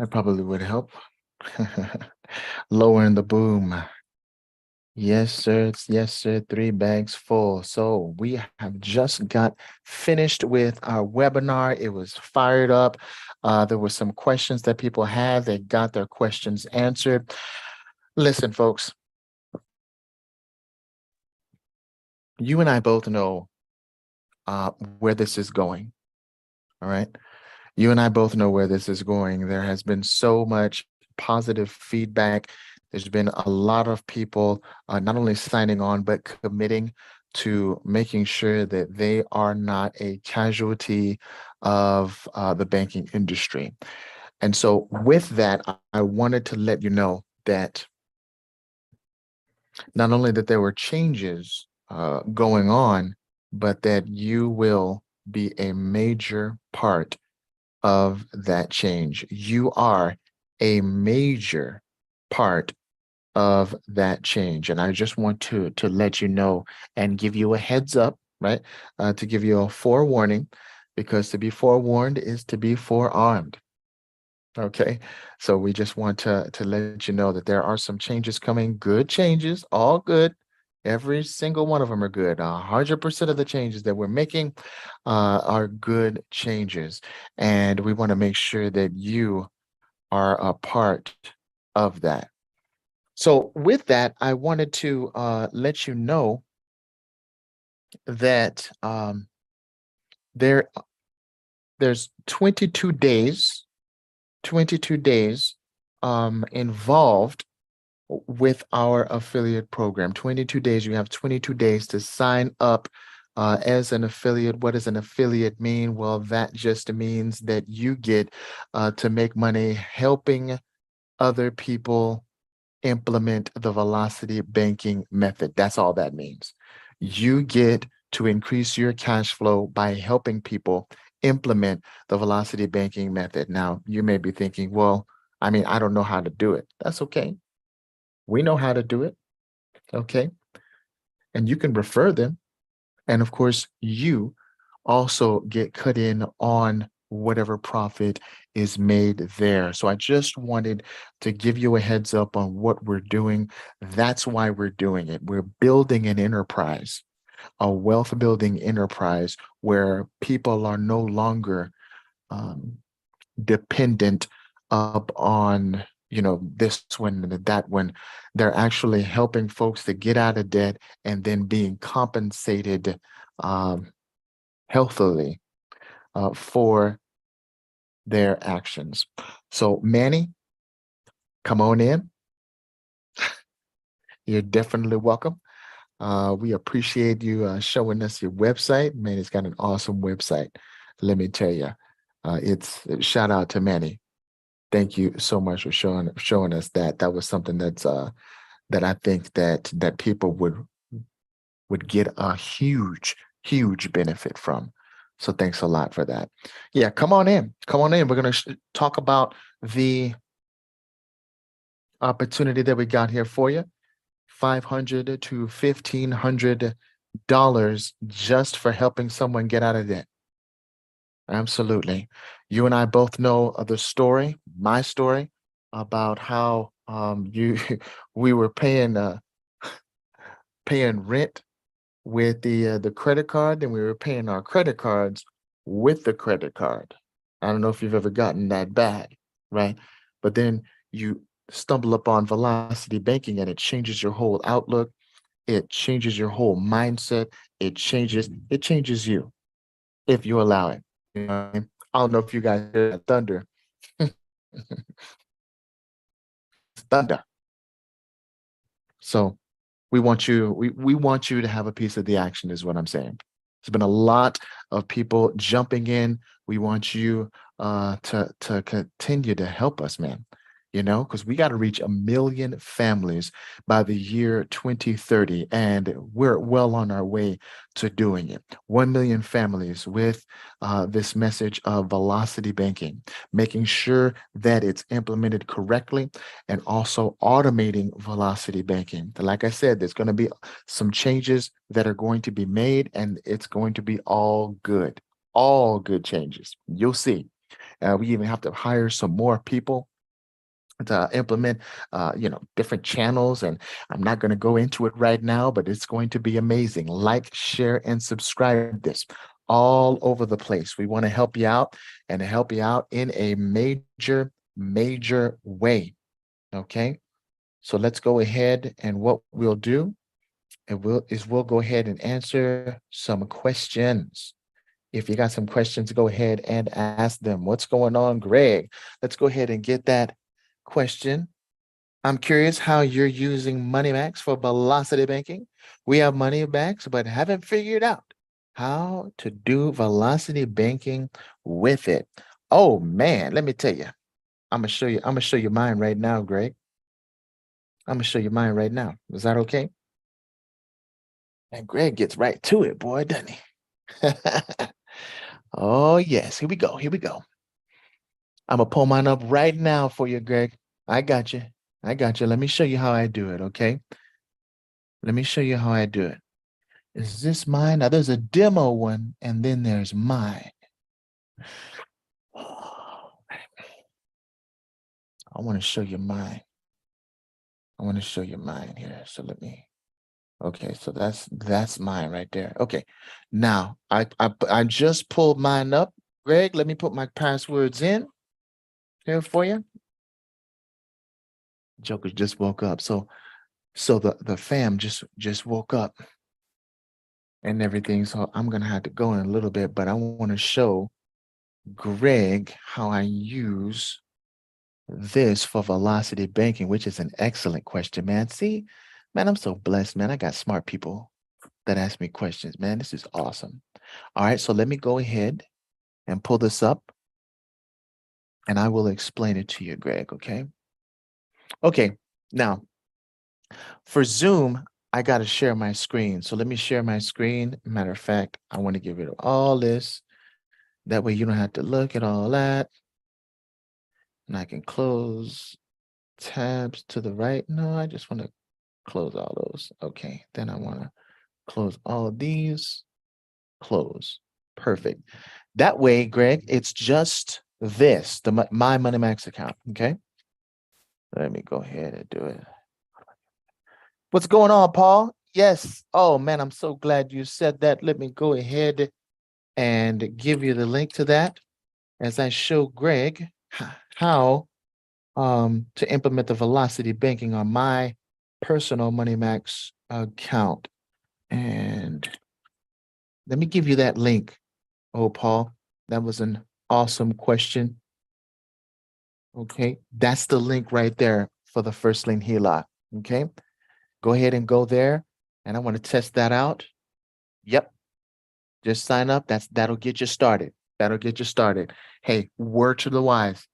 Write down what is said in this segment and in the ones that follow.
That probably would help. Lowering the boom. Yes, sir. Yes, sir. 3 bags full. So we have just got finished with our webinar. It was fired up. There were some questions that people had. They got their questions answered. Listen, folks, you and I both know where this is going. All right. You and I both know where this is going. There has been so much positive feedback. There's been a lot of people not only signing on, but committing to making sure that they are not a casualty of the banking industry. And so with that, I wanted to let you know that not only that there were changes going on, but that you will be a major part of that change. You are a major part of that change. And I just want to let you know and give you a heads up, right? To give you a forewarning, because to be forewarned is to be forearmed. Okay. So we just want to let you know that there are some changes coming, good changes, all good. Every single one of them are good. 100% of the changes that we're making are good changes. And we want to make sure that you are a part of that. So with that, I wanted to let you know that there's 22 days, 22 days involved with our affiliate program. 22 days, you have 22 days to sign up as an affiliate. What does an affiliate mean? Well, that just means that you get to make money helping other people implement the velocity banking method. That's all that means. You get to increase your cash flow by helping people implement the velocity banking method. Now, you may be thinking, well, I mean, I don't know how to do it. That's okay. We know how to do it. Okay. And you can refer them. And of course, you also get cut in on whatever profit is made there. So I just wanted to give you a heads up on what we're doing. That's why we're doing it. We're building an enterprise, a wealth building enterprise where people are no longer um, dependent up on this one and that one. They're actually helping folks to get out of debt and then being compensated healthily for their actions. So Manny, come on in. You're definitely welcome. We appreciate you showing us your website. Manny's got an awesome website. Let me tell you, it's shout out to Manny. Thank you so much for showing us that. That was something that I think that people would get a huge benefit from. So thanks a lot for that. Yeah, come on in. Come on in. We're going to talk about the opportunity that we got here for you. $500 to $1,500 just for helping someone get out of debt. Absolutely. You and I both know the story, my story, about how we were paying rent with the credit card, and we were paying our credit cards with the credit card. I don't know if you've ever gotten that bad, right? But then you stumble upon velocity banking and it changes your whole outlook. It changes your whole mindset. It changes you if you allow it. You know what I mean? I don't know if you guys hear that thunder. Thunder. So we want you to have a piece of the action, is what I'm saying. There's been a lot of people jumping in. We want you to continue to help us, man. Because we got to reach 1 million families by the year 2030, and we're well on our way to doing it. 1 million families with this message of velocity banking, making sure that it's implemented correctly, and also automating velocity banking. Like I said, there's going to be some changes that are going to be made, and it's going to be all good changes. You'll see. We even have to hire some more people to implement, different channels. And I'm not going to go into it right now, but it's going to be amazing. Like, share, and subscribe this all over the place. We want to help you out and help you out in a major, major way. Okay. So let's go ahead, and what we'll do we'll go ahead and answer some questions. If you got some questions, go ahead and ask them. What's going on, Greg? Let's go ahead and get that question. I'm curious how you're using MoneyMax for velocity banking. We have MoneyMax, but haven't figured out how to do velocity banking with it. Oh man, let me tell you. I'm gonna show you mine right now, Greg. I'm gonna show you mine right now. Is that okay? And Greg gets right to it, boy, doesn't he? Oh yes, here we go. Here we go. I'm gonna pull mine up right now for you, Greg. I got you. I got you. Let me show you how I do it, okay? Let me show you how I do it. Is this mine? Now there's a demo one, and then there's mine. I want to show you mine. I want to show you mine here. So let me. Okay, so that's mine right there. Okay, now I just pulled mine up. Greg, let me put my passwords in here for you. Joker just woke up, so the fam just woke up and everything. So I'm gonna have to go in a little bit, but I want to show Greg how I use this for velocity banking, which is an excellent question, man. See, man, I'm so blessed, man. I got smart people that ask me questions, man. This is awesome. All right, so let me go ahead and pull this up, and I will explain it to you, Greg, okay? Okay, now for Zoom, I got to share my screen. So let me share my screen. Matter of fact, I want to get rid of all this. That way you don't have to look at all that. And I can close tabs to the right. No, I just want to close all those. Okay, then I want to close all of these. Close. Perfect. That way, Greg, it's just this, my MoneyMax account. Okay. Let me go ahead and do it. What's going on, Paul? Yes. Oh man, I'm so glad you said that. Let me go ahead and give you the link to that as I show Greg how to implement the velocity banking on my personal MoneyMax account. And let me give you that link. Oh, Paul, that was an awesome question. Okay, that's the link right there for the first link HELOC. Okay, go ahead and go there, and I want to test that out. Yep, just sign up. That'll get you started. That'll get you started. Hey, word to the wise.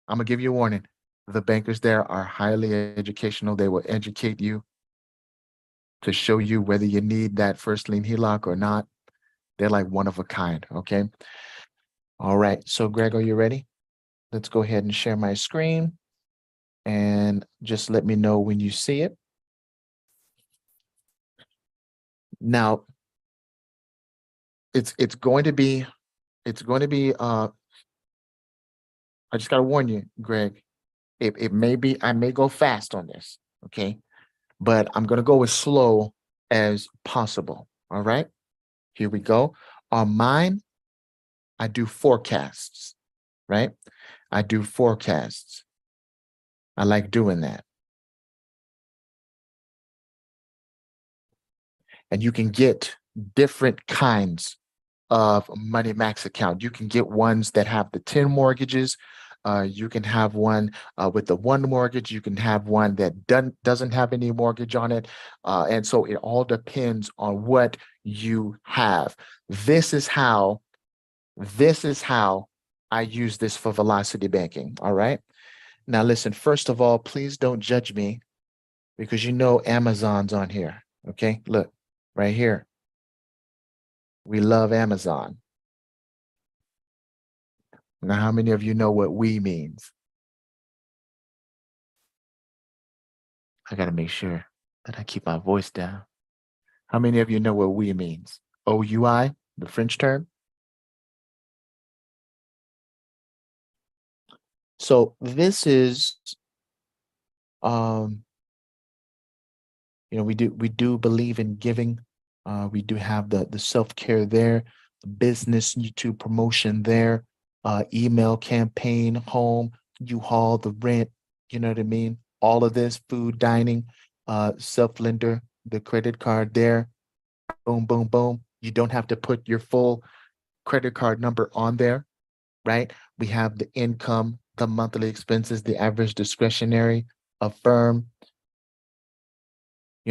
I'm gonna give you a warning. The bankers there are highly educational. They will educate you to show you whether you need that first lien HELOC or not. They're like one of a kind. Okay. All right. So, Greg, are you ready? Let's go ahead and share my screen, and just let me know when you see it. Now, it's going to be I just gotta warn you, Greg. It may be, I may go fast on this, okay? But I'm gonna go as slow as possible. All right. Here we go. On mine, I do forecasts, right? I do forecasts. I like doing that. And you can get different kinds of MoneyMax account. You can get ones that have the 10 mortgages. You can have one with the one mortgage. You can have one that doesn't have any mortgage on it. And so it all depends on what you have. This is how I use this for velocity banking. All right. Now, listen, first of all, please don't judge me because you know Amazon's on here. Okay. Look right here. We love Amazon. Now, how many of you know what we means? I got to make sure that I keep my voice down. How many of you know what we means? OUI, the French term. So this is Um, we do believe in giving. We do have the self-care there, the business YouTube promotion there, email campaign, home, U-Haul, the rent, you know what I mean? All of this, food, dining, self-lender, the credit card there, boom, boom, boom. You don't have to put your full credit card number on there, right? We have the income, the monthly expenses, the average discretionary, affirm.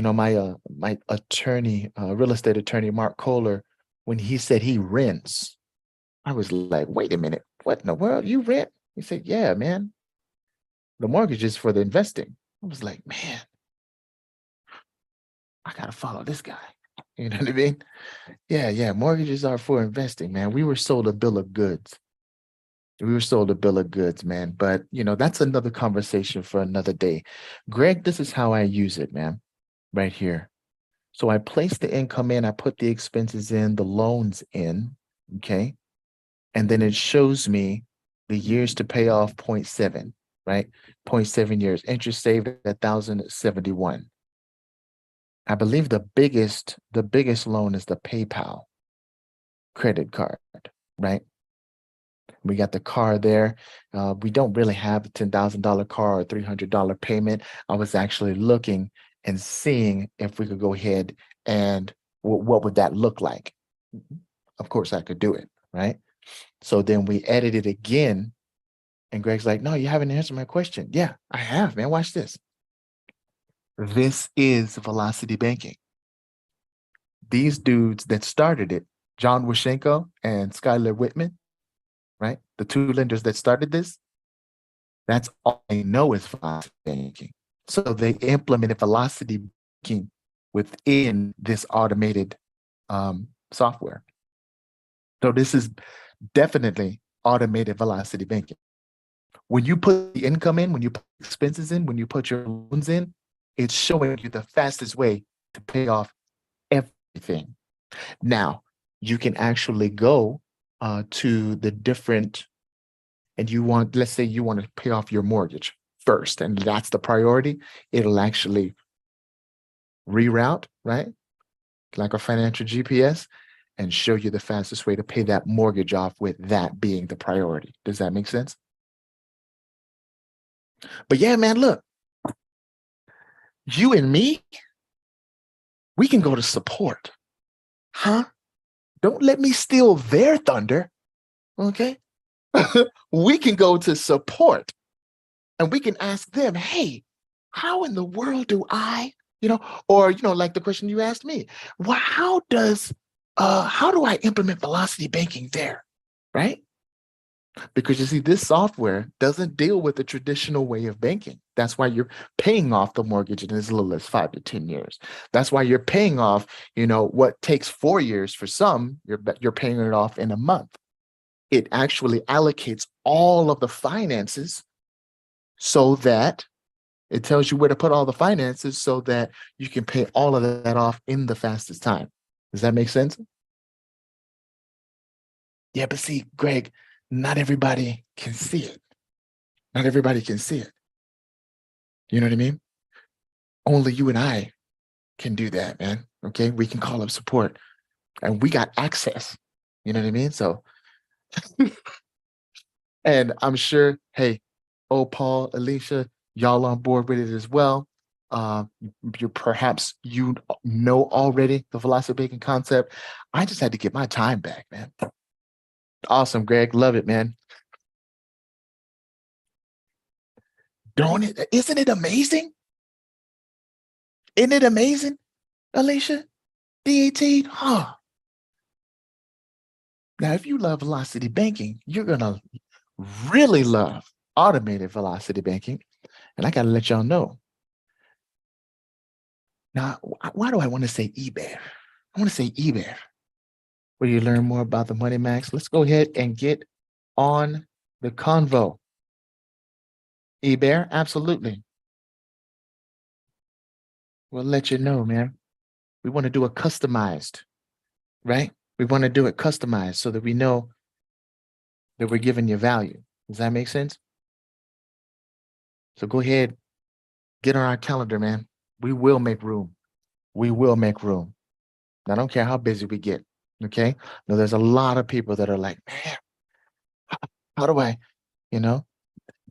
My attorney, real estate attorney, Mark Kohler, when he said he rents, I was like, wait a minute, what in the world? You rent? He said, yeah, man. The mortgage is for the investing. I was like, man, I gotta follow this guy. You know what I mean? Yeah, yeah. Mortgages are for investing, man. We were sold a bill of goods. We were sold a bill of goods, man. But that's another conversation for another day. Greg, this is how I use it, man. Right here. So I place the income in, I put the expenses in, the loans in, okay? And then it shows me the years to pay off 0.7, right? 0.7 years. Interest saved at 1,071. I believe the biggest loan is the PayPal credit card, right? We got the car there. We don't really have a $10,000 car or $300 payment. I was actually looking and seeing if we could go ahead and what would that look like. Of course, I could do it, right? So then we edited again, and Greg's like, "No, you haven't answered my question." Yeah, I have, man. Watch this. This is velocity banking. These dudes that started it, John Washenko and Skylar Whitman, right? The two lenders that started this, that's all they know is velocity banking. So they implemented velocity banking within this automated software. So this is definitely automated velocity banking. When you put the income in, when you put expenses in, when you put your loans in, it's showing you the fastest way to pay off everything. Now, you can actually go to the different, and let's say you want to pay off your mortgage first, and that's the priority. It'll actually reroute, right? Like a financial GPS, and show you the fastest way to pay that mortgage off with that being the priority. Does that make sense? But yeah, man, look, you and me, we can go to support. Huh? Don't let me steal their thunder. Okay. We can go to support and we can ask them, hey, how in the world do I, or, like the question you asked me, well, how do I implement velocity banking there? Right? Because you see, this software doesn't deal with the traditional way of banking. That's why you're paying off the mortgage in as little as 5 to 10 years. That's why you're paying off, what takes 4 years for some, you're paying it off in a month. It actually allocates all of the finances so that it tells you where to put all the finances so that you can pay all of that off in the fastest time. Does that make sense? Yeah, but see, Greg, not everybody can see it. Not everybody can see it. You know what I mean? Only you and I can do that, man. Okay. We can call up support and we got access. You know what I mean? So, and I'm sure, hey, oh, Paul, Alicia, y'all on board with it as well. Uh, you know already the velocity banking concept. I just had to get my time back, man. Awesome, Greg. Love it, man. Don't it? Isn't it amazing? Isn't it amazing, Alicia? DAT? Huh. Now, if you love velocity banking, you're going to really love automated velocity banking. And I got to let y'all know. Now, why do I want to say eBay? I want to say eBay. Where you learn more about the Money Max. Let's go ahead and get on the convo. eBay, absolutely. We'll let you know, man. We want to do it customized, right? We want to do it customized so that we know that we're giving you value. Does that make sense? So go ahead Get on our calendar, man. We will make room. We will make room. I don't care how busy we get. Okay. No, there's a lot of people that are like, man, how do I, you know,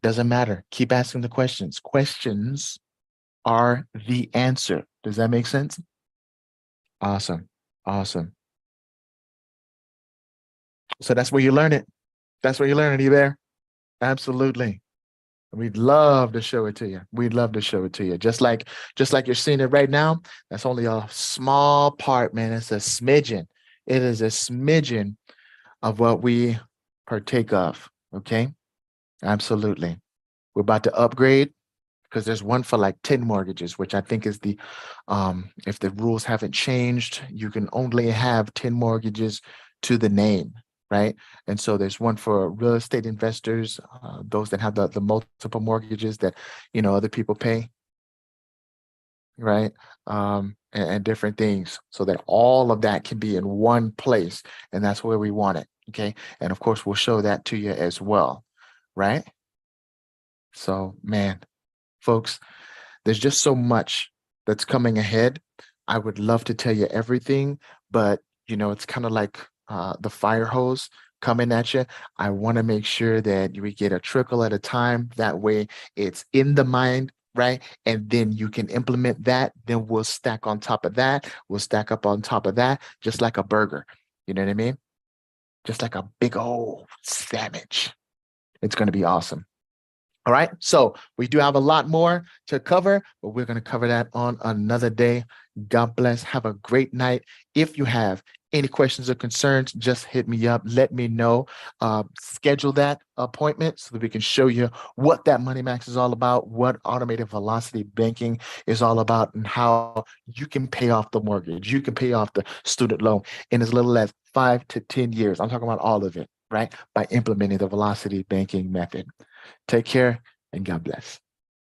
doesn't matter. Keep asking the questions. Questions are the answer. Does that make sense? Awesome. Awesome. So that's where you learn it. That's where you learn it. Are you there? Absolutely. We'd love to show it to you. We'd love to show it to you. Just like you're seeing it right now, that's only a small part, man. It's a smidgen. It is a smidgen of what we partake of. Okay. Absolutely. We're about to upgrade because there's one for like 10 mortgages, which I think is the if the rules haven't changed, you can only have 10 mortgages to the name, right? And so there's one for real estate investors, those that have the multiple mortgages that other people pay, right? And different things so that all of that can be in one place. And that's where we want it. Okay. And of course, we'll show that to you as well, right? So, man, folks, there's just so much that's coming ahead. I would love to tell you everything, but it's kind of like the fire hose coming at you. I want to make sure that we get a trickle at a time. That way it's in the mind, right? And then you can implement that. Then we'll stack on top of that. We'll stack up on top of that, just like a burger. You know what I mean? Just like a big old sandwich. It's going to be awesome. All right. So we do have a lot more to cover, but we're going to cover that on another day. God bless. Have a great night. If you have any questions or concerns, just hit me up. Let me know. Schedule that appointment so that we can show you what that Money Max is all about, what automated velocity banking is all about, and how you can pay off the mortgage. You can pay off the student loan in as little as 5 to 10 years. I'm talking about all of it, right? By implementing the velocity banking method. Take care and God bless.